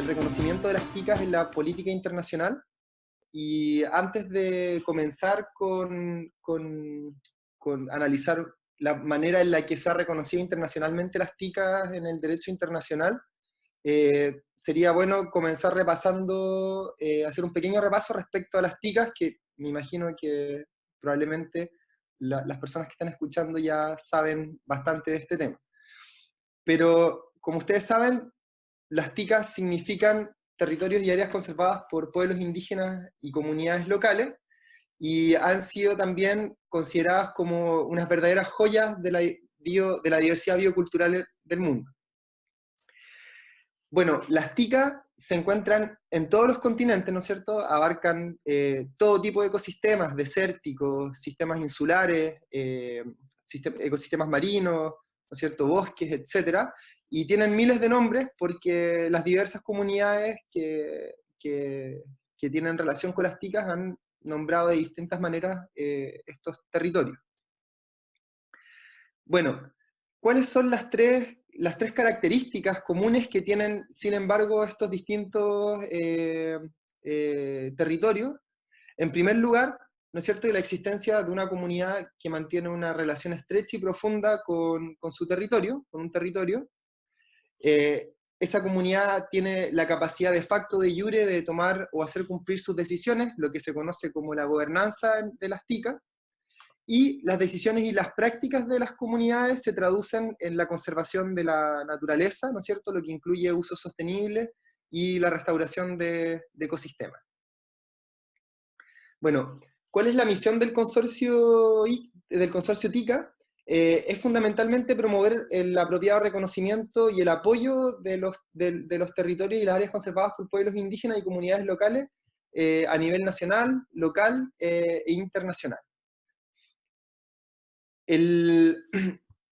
el reconocimiento de las TICAs en la política internacional. Y antes de comenzar con analizar la manera en la que se ha reconocido internacionalmente las TICAs en el derecho internacional, sería bueno comenzar repasando, hacer un pequeño repaso respecto a las TICAs, que me imagino que probablemente las personas que están escuchando ya saben bastante de este tema. Pero, como ustedes saben, las TICAs significan territorios y áreas conservadas por pueblos indígenas y comunidades locales, y han sido también consideradas como unas verdaderas joyas de la diversidad biocultural del mundo. Bueno, las TICAs se encuentran en todos los continentes, ¿no es cierto? Abarcan todo tipo de ecosistemas, desérticos, sistemas insulares, ecosistemas marinos, ¿no es cierto? Bosques, etcétera, y tienen miles de nombres porque las diversas comunidades que tienen relación con las TICAs han nombrado de distintas maneras estos territorios. Bueno, ¿cuáles son las tres características comunes que tienen, sin embargo, estos distintos territorios? En primer lugar, ¿no es cierto?, la existencia de una comunidad que mantiene una relación estrecha y profunda con su territorio, con un territorio. Esa comunidad tiene la capacidad de facto de iure de tomar o hacer cumplir sus decisiones, lo que se conoce como la gobernanza de las TICAs, y las decisiones y las prácticas de las comunidades se traducen en la conservación de la naturaleza, ¿no es cierto?, lo que incluye uso sostenible y la restauración de ecosistemas. Bueno, ¿cuál es la misión del consorcio TICA? Es fundamentalmente promover el apropiado reconocimiento y el apoyo de los territorios y las áreas conservadas por pueblos indígenas y comunidades locales a nivel nacional, local e internacional. El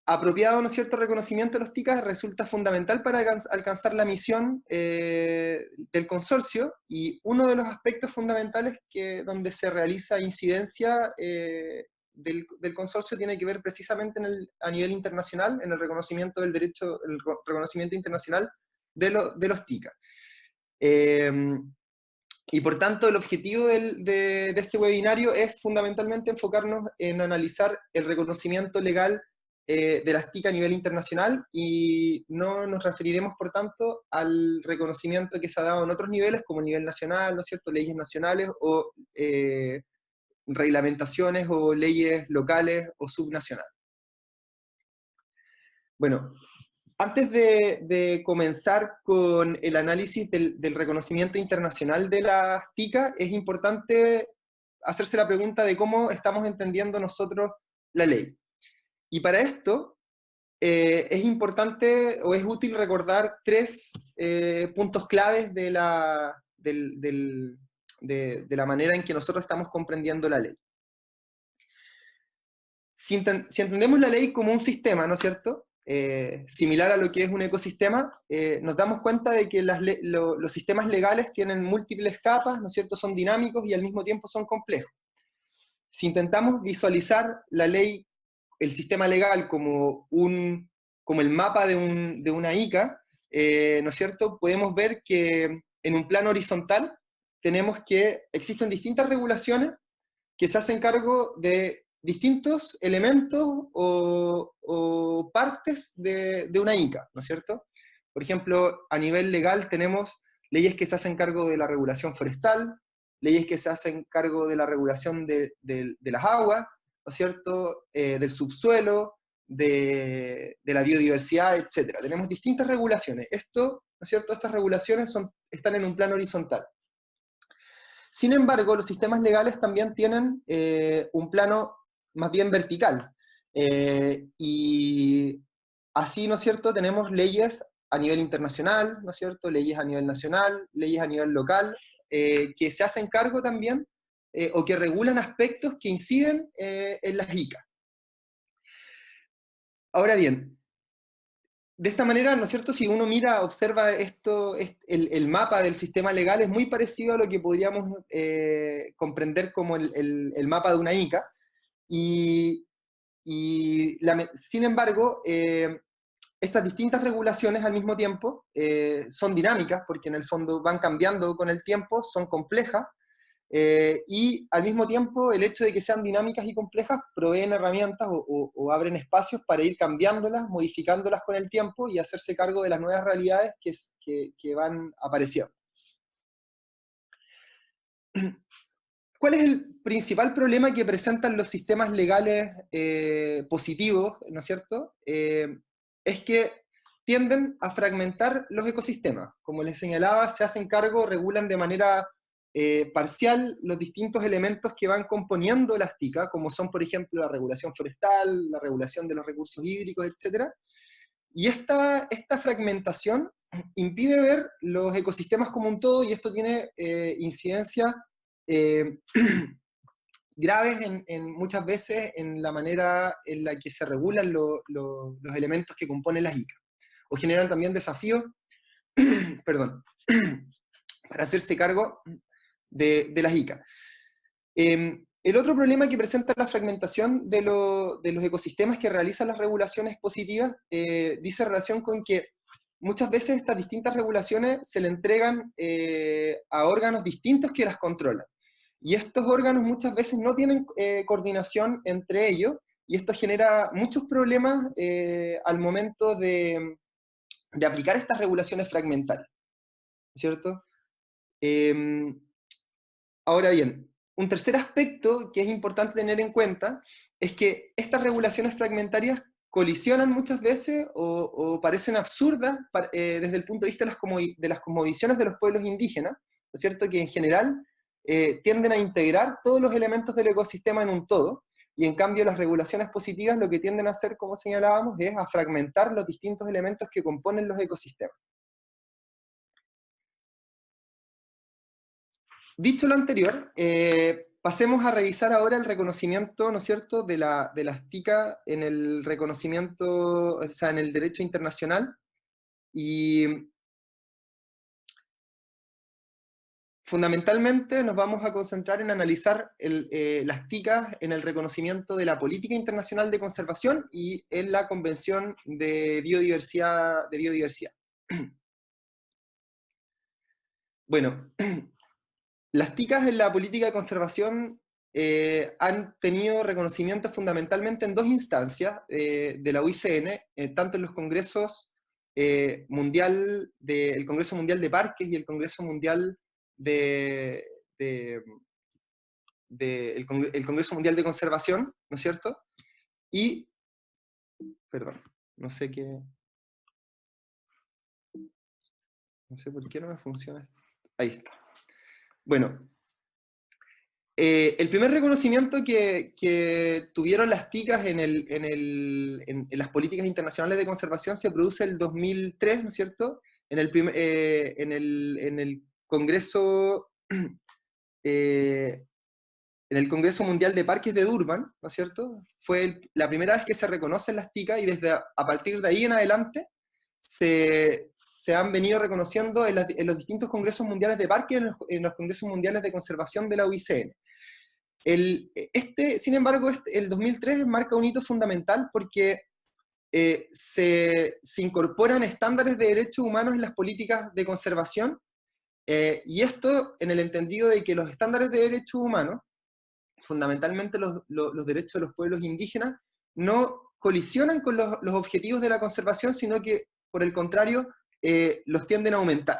apropiado, ¿no es cierto?, reconocimiento de los TICAs resulta fundamental para alcanzar la misión del consorcio, y uno de los aspectos fundamentales donde se realiza incidencia del consorcio tiene que ver precisamente a nivel internacional, en el reconocimiento del derecho, el reconocimiento internacional de los TICAs. Y por tanto, el objetivo de este webinario es fundamentalmente enfocarnos en analizar el reconocimiento legal de las TICA a nivel internacional, y no nos referiremos, por tanto, al reconocimiento que se ha dado en otros niveles, como el nivel nacional, ¿no es cierto?, leyes nacionales o reglamentaciones o leyes locales o subnacionales. Bueno, antes de comenzar con el análisis del reconocimiento internacional de las TICA, es importante hacerse la pregunta de cómo estamos entendiendo nosotros la ley. Y para esto es importante o es útil recordar tres puntos claves de la manera en que nosotros estamos comprendiendo la ley. Si entendemos la ley como un sistema, ¿no es cierto?, similar a lo que es un ecosistema, nos damos cuenta de que los sistemas legales tienen múltiples capas, ¿no es cierto?, son dinámicos y al mismo tiempo son complejos. Si intentamos visualizar la ley, el sistema legal, como el mapa de una ICA, ¿no es cierto?, podemos ver que en un plano horizontal tenemos que existen distintas regulaciones que se hacen cargo de distintos elementos o partes de una ICA, ¿no es cierto? Por ejemplo, a nivel legal tenemos leyes que se hacen cargo de la regulación forestal, leyes que se hacen cargo de la regulación de las aguas, ¿no es cierto?, del subsuelo, de la biodiversidad, etc. Tenemos distintas regulaciones. Esto, ¿no es cierto?, estas regulaciones están en un plano horizontal. Sin embargo, los sistemas legales también tienen un plano más bien vertical. Y así, ¿no es cierto?, tenemos leyes a nivel internacional, ¿no es cierto?, leyes a nivel nacional, leyes a nivel local, que se hacen cargo también, o que regulan aspectos que inciden en las ICA. Ahora bien, de esta manera, ¿no es cierto?, si uno mira, observa esto, el mapa del sistema legal es muy parecido a lo que podríamos comprender como el mapa de una ICA, sin embargo, estas distintas regulaciones al mismo tiempo son dinámicas, porque en el fondo van cambiando con el tiempo, son complejas, y al mismo tiempo el hecho de que sean dinámicas y complejas proveen herramientas o abren espacios para ir cambiándolas, modificándolas con el tiempo y hacerse cargo de las nuevas realidades que van apareciendo. ¿Cuál es el principal problema que presentan los sistemas legales positivos, ¿no es cierto? Es que tienden a fragmentar los ecosistemas. Como les señalaba, se hacen cargo, regulan de manera parcial los distintos elementos que van componiendo las TICA, como son, por ejemplo, la regulación forestal, la regulación de los recursos hídricos, etc. Y esta fragmentación impide ver los ecosistemas como un todo, y esto tiene incidencia graves muchas veces en la manera en la que se regulan los elementos que componen las ICA, o generan también desafíos perdón, para hacerse cargo de las ICA. El otro problema que presenta la fragmentación de los ecosistemas que realizan las regulaciones positivas dice relación con que muchas veces estas distintas regulaciones se le entregan a órganos distintos que las controlan. Y estos órganos muchas veces no tienen coordinación entre ellos, y esto genera muchos problemas al momento de aplicar estas regulaciones fragmentarias, ¿cierto? Ahora bien, un tercer aspecto que es importante tener en cuenta es que estas regulaciones fragmentarias colisionan muchas veces o parecen absurdas desde el punto de vista de las cosmovisiones de los pueblos indígenas, ¿no es cierto? Que en general tienden a integrar todos los elementos del ecosistema en un todo, y en cambio las regulaciones positivas lo que tienden a hacer, como señalábamos, es a fragmentar los distintos elementos que componen los ecosistemas. Dicho lo anterior, pasemos a revisar ahora el reconocimiento, ¿no es cierto?, de las TICA en el reconocimiento, o sea, en el derecho internacional, y fundamentalmente nos vamos a concentrar en analizar las TICA en el reconocimiento de la política internacional de conservación y en la Convención de Biodiversidad. Bueno, las TICAs en la política de conservación han tenido reconocimiento fundamentalmente en dos instancias de la UICN, tanto en los congresos el Congreso Mundial de Parques y el Congreso Mundial el Congreso Mundial de Conservación, ¿no es cierto? Y, perdón, no sé por qué no me funciona esto. Ahí está. Bueno, el primer reconocimiento que tuvieron las TICAs en las políticas internacionales de conservación se produce el 2003, ¿no es cierto? En el Congreso Mundial de Parques de Durban, ¿no es cierto? Fue la primera vez que se reconocen las TICAs, y desde a partir de ahí en adelante se han venido reconociendo en los distintos congresos mundiales de parques, en los congresos mundiales de conservación de la UICN. Sin embargo, el 2003 marca un hito fundamental porque se incorporan estándares de derechos humanos en las políticas de conservación, y esto en el entendido de que los estándares de derechos humanos, fundamentalmente los derechos de los pueblos indígenas, no colisionan con los objetivos de la conservación, sino que, por el contrario, los tienden a aumentar.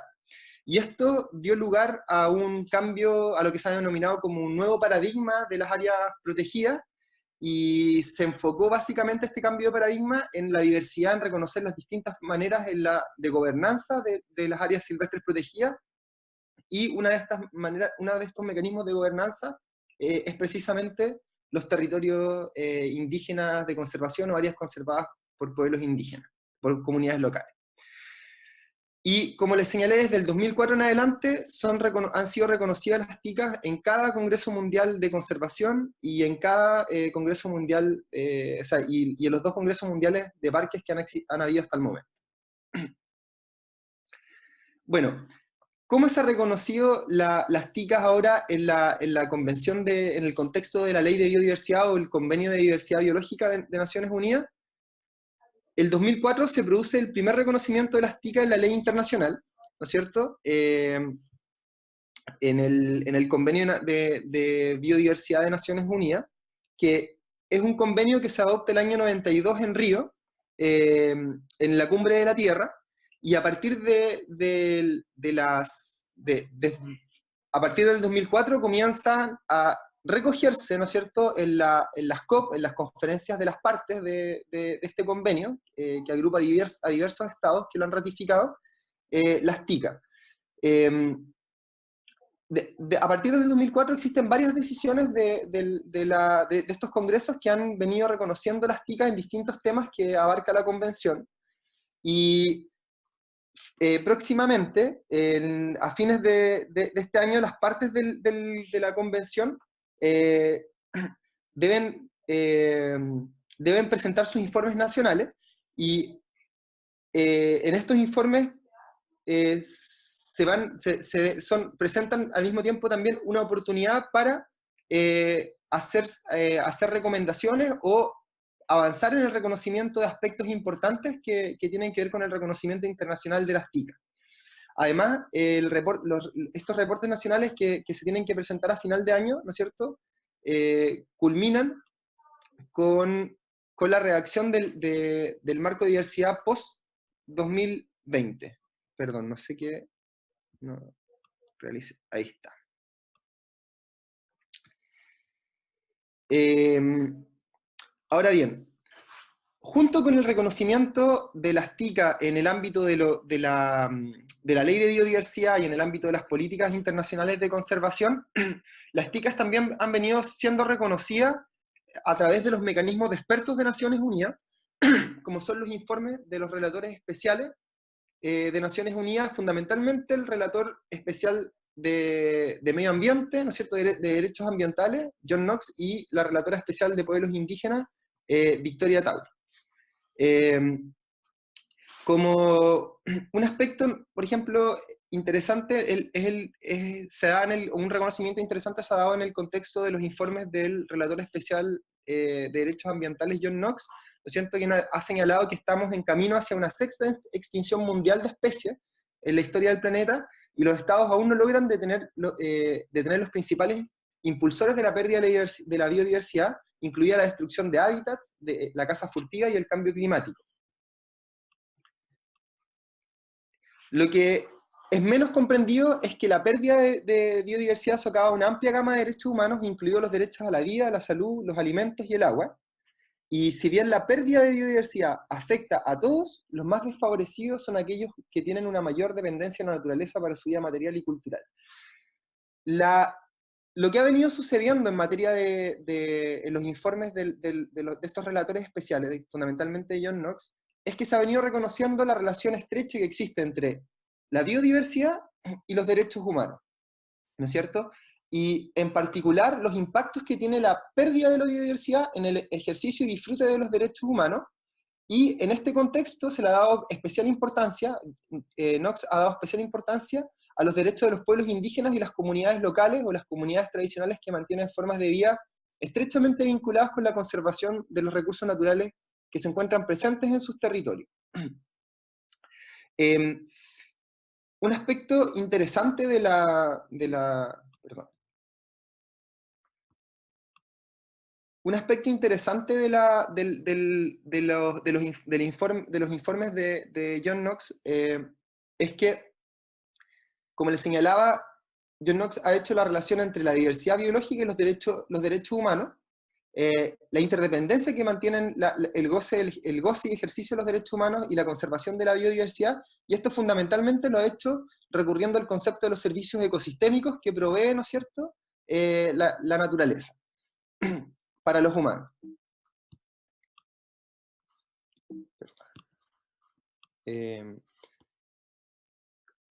Y esto dio lugar a un cambio, a lo que se ha denominado como un nuevo paradigma de las áreas protegidas, y se enfocó básicamente este cambio de paradigma en la diversidad, en reconocer las distintas maneras de gobernanza de las áreas silvestres protegidas, y una de estos mecanismos de gobernanza es precisamente los territorios indígenas de conservación o áreas conservadas por pueblos indígenas, por comunidades locales. Y como les señalé, desde el 2004 en adelante han sido reconocidas las TICAs en cada Congreso Mundial de Conservación y en cada Congreso Mundial, y en los dos Congresos Mundiales de Parques que han habido hasta el momento. Bueno, ¿cómo se ha reconocido las TICAs ahora en la convención en el contexto de la Ley de Biodiversidad o el Convenio de Diversidad Biológica de Naciones Unidas? el 2004 se produce el primer reconocimiento de las TICA en la ley internacional, ¿no es cierto? En el Convenio de Biodiversidad de Naciones Unidas, que es un convenio que se adopta el año 92 en Río, en la Cumbre de la Tierra, y a partir a partir del 2004 comienzan a recogerse, ¿no es cierto?, en las COP, en las conferencias de las partes de este convenio, que agrupa a diversos estados que lo han ratificado, las TICA. A partir del 2004 existen varias decisiones de estos congresos que han venido reconociendo las TICA en distintos temas que abarca la convención. Y próximamente, a fines de este año, las partes de la convención eh, deben, deben presentar sus informes nacionales, y en estos informes presentan al mismo tiempo también una oportunidad para hacer recomendaciones o avanzar en el reconocimiento de aspectos importantes que tienen que ver con el reconocimiento internacional de las TICA. Además, estos reportes nacionales que se tienen que presentar a final de año, ¿no es cierto?, culminan con la redacción del marco de diversidad post-2020. Perdón, no sé qué... No, realice. Ahí está. Ahora bien, junto con el reconocimiento de las TICA en el ámbito de la ley de biodiversidad y en el ámbito de las políticas internacionales de conservación, las TICAs también han venido siendo reconocidas a través de los mecanismos de expertos de Naciones Unidas, como son los informes de los relatores especiales de Naciones Unidas, fundamentalmente el relator especial de medio ambiente, ¿no es cierto?, de derechos ambientales, John Knox, y la relatora especial de pueblos indígenas, Victoria Tauro. Como un aspecto, por ejemplo, interesante, un reconocimiento interesante se ha dado en el contexto de los informes del relator especial de derechos ambientales, John Knox, lo siento, que ha señalado que estamos en camino hacia una sexta extinción mundial de especies en la historia del planeta, y los estados aún no logran detener los principales impulsores de la pérdida de la biodiversidad, incluida la destrucción de hábitats, de la caza furtiva y el cambio climático. Lo que es menos comprendido es que la pérdida de biodiversidad socava una amplia gama de derechos humanos, incluidos los derechos a la vida, a la salud, los alimentos y el agua. Y si bien la pérdida de biodiversidad afecta a todos, los más desfavorecidos son aquellos que tienen una mayor dependencia en la naturaleza para su vida material y cultural. Lo que ha venido sucediendo en materia en los informes de estos relatores especiales, fundamentalmente John Knox, es que se ha venido reconociendo la relación estrecha que existe entre la biodiversidad y los derechos humanos, ¿no es cierto? Y en particular los impactos que tiene la pérdida de la biodiversidad en el ejercicio y disfrute de los derechos humanos, y en este contexto se le ha dado especial importancia, Knox ha dado especial importancia a los derechos de los pueblos indígenas y las comunidades locales o las comunidades tradicionales que mantienen formas de vida estrechamente vinculadas con la conservación de los recursos naturales que se encuentran presentes en sus territorios. Un aspecto interesante un aspecto interesante de los informes de John Knox es que, como les señalaba, John Knox ha hecho la relación entre la diversidad biológica y los derechos humanos, la interdependencia que mantienen el goce y ejercicio de los derechos humanos y la conservación de la biodiversidad, y esto fundamentalmente lo ha hecho recurriendo al concepto de los servicios ecosistémicos que provee, ¿no es cierto?, la naturaleza para los humanos.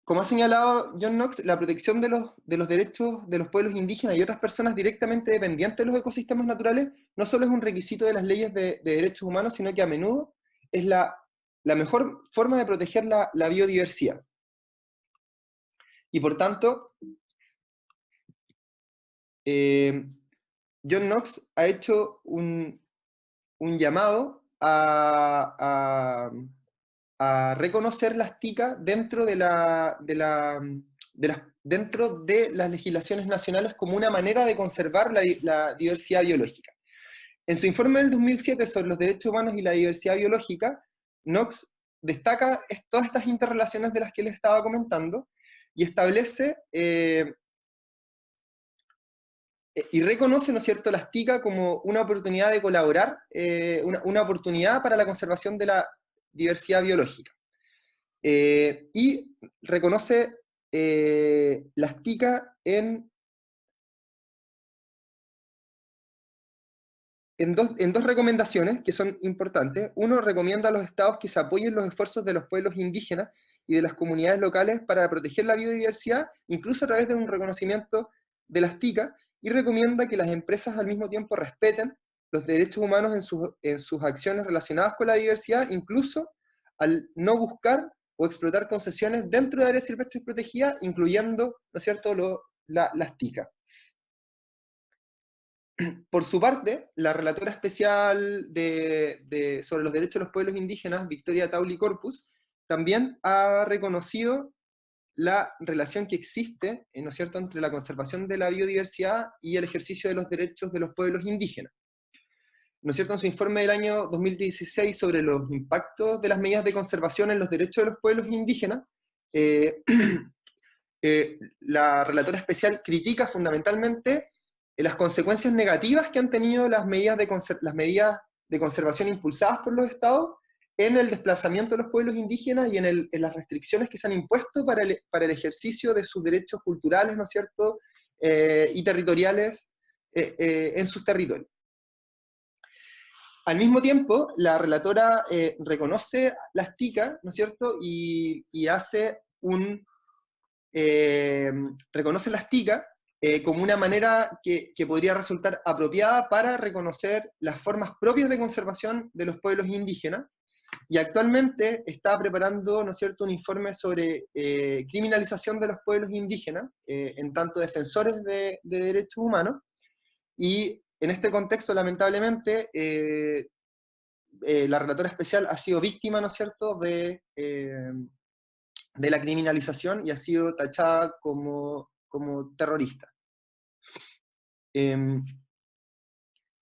Como ha señalado John Knox, la protección de los derechos de los pueblos indígenas y otras personas directamente dependientes de los ecosistemas naturales no solo es un requisito de las leyes de derechos humanos, sino que a menudo es la mejor forma de proteger la biodiversidad. Y por tanto, John Knox ha hecho un llamado a reconocer las TICA dentro dentro de las legislaciones nacionales como una manera de conservar la diversidad biológica. En su informe del 2007 sobre los derechos humanos y la diversidad biológica, Knox destaca todas estas interrelaciones de las que les estaba comentando y establece y reconoce, ¿no es cierto?, las TICA como una oportunidad de colaborar, una oportunidad para la conservación de la diversidad biológica. Y reconoce las TICA en dos recomendaciones que son importantes. Uno, recomienda a los estados que se apoyen los esfuerzos de los pueblos indígenas y de las comunidades locales para proteger la biodiversidad, incluso a través de un reconocimiento de las TICA, y recomienda que las empresas al mismo tiempo respeten los derechos humanos en sus acciones relacionadas con la diversidad, incluso al no buscar o explotar concesiones dentro de áreas silvestres protegidas, incluyendo, ¿no es cierto?, las TICA. Por su parte, la relatora especial sobre los derechos de los pueblos indígenas, Victoria Tauli Corpus, también ha reconocido la relación que existe, ¿no es cierto?, entre la conservación de la biodiversidad y el ejercicio de los derechos de los pueblos indígenas. ¿No es cierto?, en su informe del año 2016 sobre los impactos de las medidas de conservación en los derechos de los pueblos indígenas, la relatora especial critica fundamentalmente las consecuencias negativas que han tenido las medidas de conservación impulsadas por los estados en el desplazamiento de los pueblos indígenas y en las restricciones que se han impuesto para el ejercicio de sus derechos culturales, ¿no es cierto?, y territoriales en sus territorios. Al mismo tiempo, la relatora reconoce las TICA, ¿no es cierto?, y hace reconoce las TICA como una manera que podría resultar apropiada para reconocer las formas propias de conservación de los pueblos indígenas, y actualmente está preparando, ¿no es cierto?, un informe sobre criminalización de los pueblos indígenas, en tanto defensores de derechos humanos, y en este contexto, lamentablemente, la relatora especial ha sido víctima, ¿no es cierto?, de la criminalización y ha sido tachada como terrorista.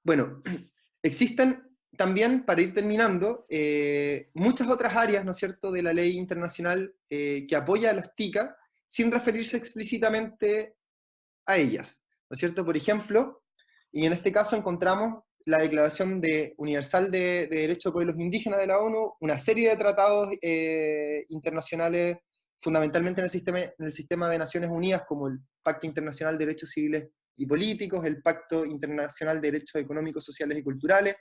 Bueno, existen también, para ir terminando, muchas otras áreas, ¿no es cierto?, de la ley internacional que apoya a los TICA sin referirse explícitamente a ellas, ¿no es cierto? Por ejemplo, y en este caso encontramos la Declaración Universal de Derechos de Pueblos Indígenas de la ONU, una serie de tratados internacionales, fundamentalmente en el sistema de Naciones Unidas, como el Pacto Internacional de Derechos Civiles y Políticos, el Pacto Internacional de Derechos Económicos, Sociales y Culturales,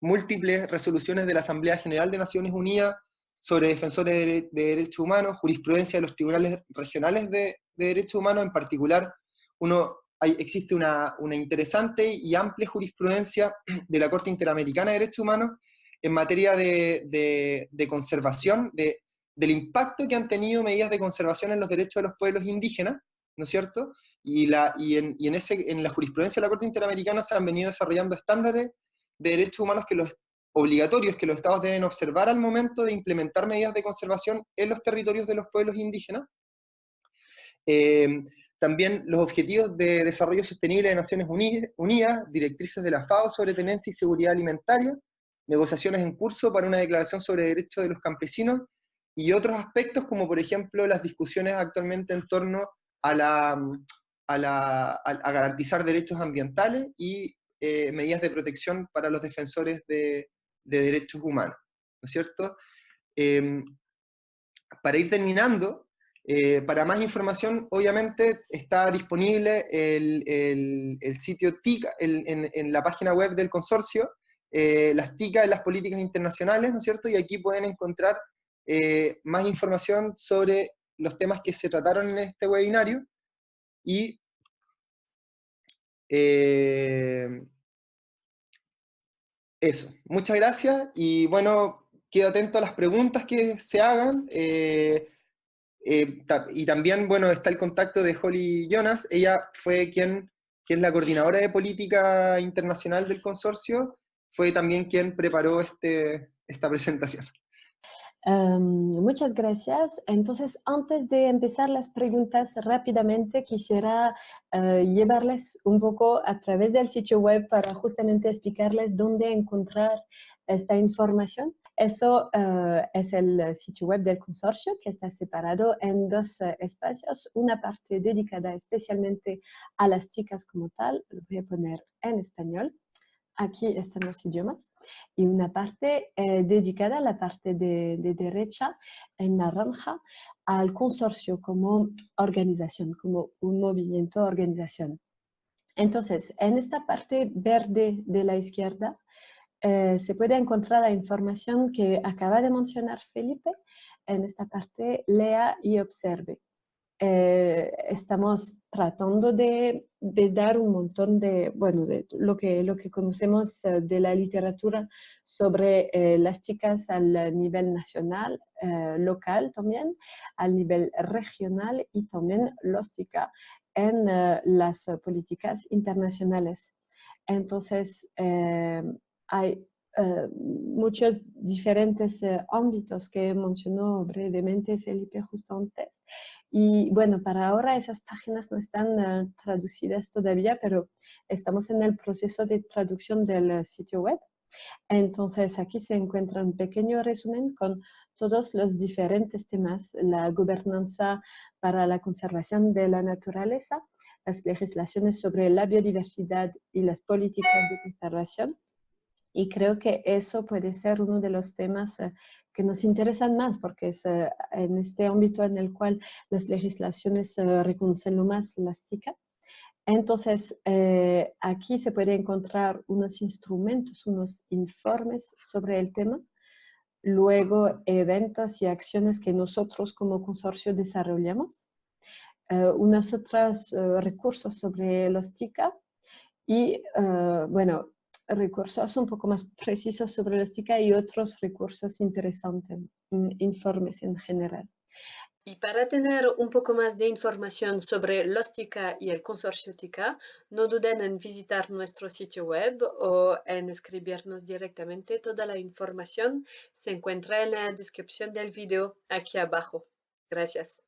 múltiples resoluciones de la Asamblea General de Naciones Unidas sobre defensores de derechos humanos, jurisprudencia de los tribunales regionales de derechos humanos, en particular existe una interesante y amplia jurisprudencia de la Corte Interamericana de Derechos Humanos en materia de conservación, del impacto que han tenido medidas de conservación en los derechos de los pueblos indígenas, ¿no es cierto? Y en la jurisprudencia de la Corte Interamericana se han venido desarrollando estándares de derechos humanos obligatorios que los estados deben observar al momento de implementar medidas de conservación en los territorios de los pueblos indígenas. También los Objetivos de Desarrollo Sostenible de Naciones Unidas, directrices de la FAO sobre tenencia y seguridad alimentaria, negociaciones en curso para una declaración sobre derechos de los campesinos, y otros aspectos como por ejemplo las discusiones actualmente en torno a garantizar derechos ambientales y medidas de protección para los defensores de derechos humanos, ¿no es cierto? Para ir terminando, para más información, obviamente, está disponible el sitio TICA, en la página web del consorcio, las TICA en las políticas internacionales, ¿no es cierto? Y aquí pueden encontrar más información sobre los temas que se trataron en este webinario, y eso. Muchas gracias, y bueno, quedo atento a las preguntas que se hagan. Y también, bueno, está el contacto de Holly Jonas. Ella fue quien es la coordinadora de política internacional del consorcio, fue también quien preparó esta presentación. Muchas gracias. Entonces, antes de empezar las preguntas rápidamente, quisiera llevarles un poco a través del sitio web para justamente explicarles dónde encontrar esta información. Eso es el sitio web del consorcio, que está separado en dos espacios, una parte dedicada especialmente a las chicas como tal, lo voy a poner en español. Aquí están los idiomas, y una parte dedicada a la parte de derecha, en naranja, al consorcio como organización, como un movimiento organización. Entonces, en esta parte verde de la izquierda se puede encontrar la información que acaba de mencionar Felipe. En esta parte, lea y observe. Estamos tratando de dar un montón de, bueno, de lo que conocemos de la literatura sobre las chicas al nivel nacional, local también, al nivel regional y también los chicas en las políticas internacionales. Entonces, hay muchos diferentes ámbitos que mencionó brevemente Felipe justo antes. Y bueno, para ahora esas páginas no están traducidas todavía, pero estamos en el proceso de traducción del sitio web. Entonces aquí se encuentra un pequeño resumen con todos los diferentes temas: la gobernanza para la conservación de la naturaleza, las legislaciones sobre la biodiversidad y las políticas de conservación. Y creo que eso puede ser uno de los temas que nos interesan más, porque es en este ámbito en el cual las legislaciones reconocen lo más las chicas. Entonces, aquí se puede encontrar unos instrumentos, unos informes sobre el tema, luego eventos y acciones que nosotros como consorcio desarrollamos, unos otros recursos sobre los chicas y, bueno, recursos un poco más precisos sobre los TICA y otros recursos interesantes, informes en general. Y para tener un poco más de información sobre los TICA y el consorcio TICA, no duden en visitar nuestro sitio web o en escribirnos directamente. Toda la información se encuentra en la descripción del video aquí abajo. Gracias.